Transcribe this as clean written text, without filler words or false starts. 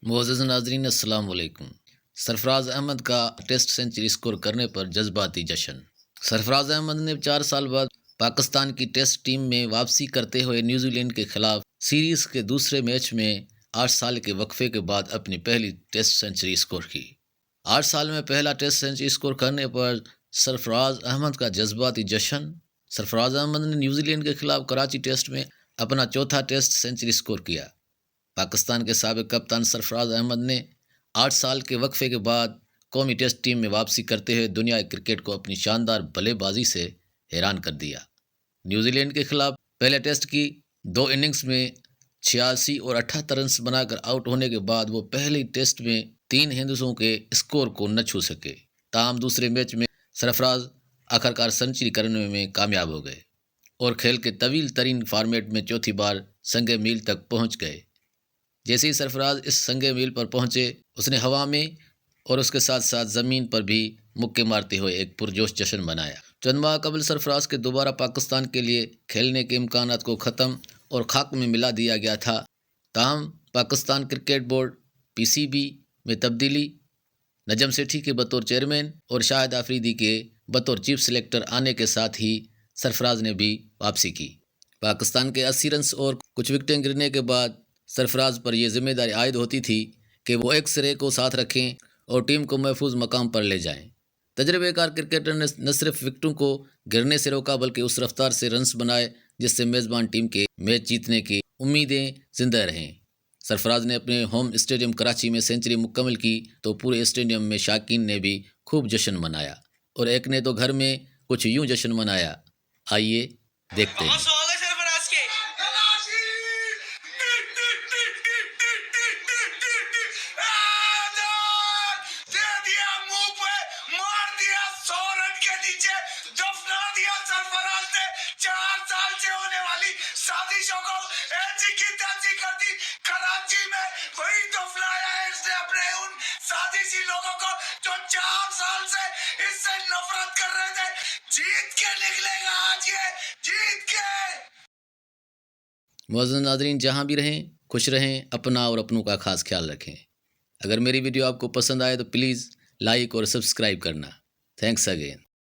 معزز ناظرین السلام علیکم۔ سرفراز احمد کا ٹیسٹ سنچری اسکور کرنے پر جذباتی جشن۔ سرفراز احمد نے 4 سال بعد پاکستان کی ٹیسٹ ٹیم میں واپسی کرتے ہوئے نیوزی لینڈ کے خلاف سیریز کے دوسرے میچ میں 8 سال کے وقفے کے بعد اپنی پہلی ٹیسٹ سنچری اسکور کی۔ 8 سال میں پہلا ٹیسٹ سنچری اسکور کرنے پر سرفراز احمد کا جذباتی جشن۔ سرفراز احمد نے نیوزی لینڈ کے خلاف کراچی ٹیسٹ میں اپنا چوتھا ٹیسٹ سنچری اسکور کیا۔ پاکستان کے سابق کپتان سرفراز احمد نے 8 سال کے وقفے کے بعد قومی ٹیسٹ ٹیم میں واپسی کرتے ہوئے دنیا کرکٹ کو اپنی شاندار بلے بازی سے حیران کر دیا۔ نیوزی لینڈ کے خلاف پہلے ٹیسٹ کی 2 اننگز میں 86 اور 78 رنز بنا کر آؤٹ ہونے کے بعد وہ پہلی ٹیسٹ میں 3 ہندسوں کے اسکور کو نہ چھو سکے۔ تاہم دوسرے میچ میں سرفراز آخرکار سنچری کرنے میں کامیاب ہو گئے اور کھیل کے طویل ترین فارمیٹ میں چوتھی بار سنگ میل تک پہنچ گئے۔ جیسے ہی سرفراز اس سنگ میل پر پہنچے، اس نے ہوا میں اور اس کے ساتھ ساتھ زمین پر بھی مکے مارتے ہوئے ایک پرجوش جشن منایا۔ چند ماہ قبل سرفراز کے دوبارہ پاکستان کے لیے کھیلنے کے امکانات کو ختم اور خاک میں ملا دیا گیا تھا۔ تاہم پاکستان کرکٹ بورڈ (PCB) میں تبدیلی، نجم سیٹھی کے بطور چیئرمین اور شاہد آفریدی کے بطور چیف سلیکٹر آنے کے ساتھ ہی سرفراز نے بھی واپسی کی۔ پاکستان کے 80 رنز اور کچھ وکٹیں گرنے کے بعد سرفراز پر یہ ذمہ داری عائد ہوتی تھی کہ وہ ایک سرے کو ساتھ رکھیں اور ٹیم کو محفوظ مقام پر لے جائیں۔ تجربہ کار کرکٹر نے نہ صرف وکٹوں کو گرنے سے روکا بلکہ اس رفتار سے رنز بنائے جس سے میزبان ٹیم کے میچ جیتنے کی امیدیں زندہ رہیں۔ سرفراز نے اپنے ہوم اسٹیڈیم کراچی میں سنچری مکمل کی تو پورے اسٹیڈیم میں شائقین نے بھی خوب جشن منایا اور ایک نے تو گھر میں کچھ یوں جشن منایا۔ آئیے دیکھتے ہیں۔ سازشوں کو ایسی کی تیسی کر دی کراچی میں، وہی تو فلایا ہے اس نے اپنے ان سازشی لوگوں کو جو 4 سال سے اس سے نفرت کر رہے تھے۔ جیت کے نکلے گا آج، یہ جیت کے۔ معزز ناظرین، جہاں بھی رہیں خوش رہیں، اپنا اور اپنوں کا خاص خیال رکھیں۔ اگر میری ویڈیو آپ کو پسند آئے تو پلیز لائک اور سبسکرائب کرنا۔ Thanks again.